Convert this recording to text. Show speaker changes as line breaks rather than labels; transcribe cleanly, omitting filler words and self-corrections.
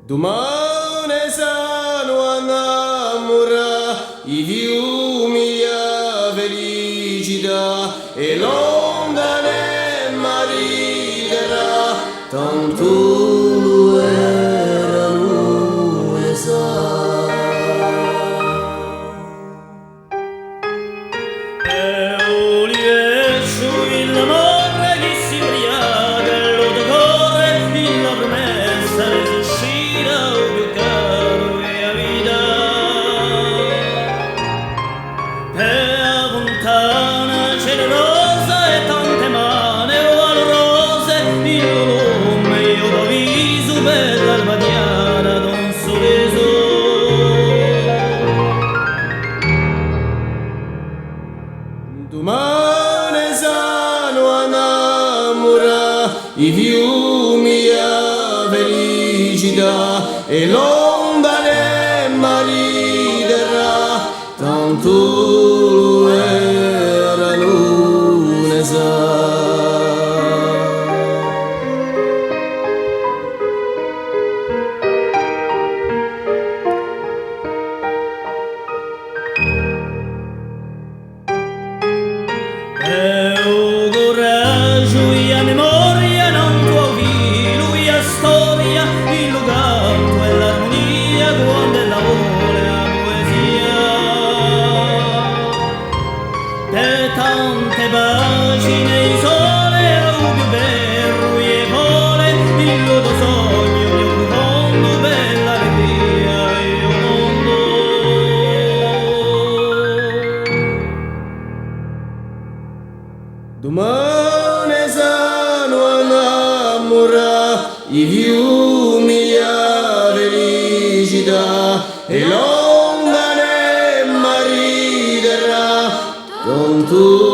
Domani sanno innamorare i fiumi a felicità e l'onda ne mariderà tanto lo erano e sa.
E oliescio il amore che si briaga e lo decorre la promessa resuscita o più caro e a vita e a fontana generosa e tante mani valorose il lume io da viso per l'alba chiara d'un sorriso.
Domani sanno innamorare i fiumi a felicità e l'onda ne mariderà tanto lo erano ne sa.
E o coraggio e a memoria non può filo e a storia il canto e l'armonia quando è l'amore la poesia e tante pagine il sole o più bello e vole il loro sogno più profondo per l'allegria e il mondo.
Domani sanno innamorare i fiumi a felicità e l'onda ne mariderà tanto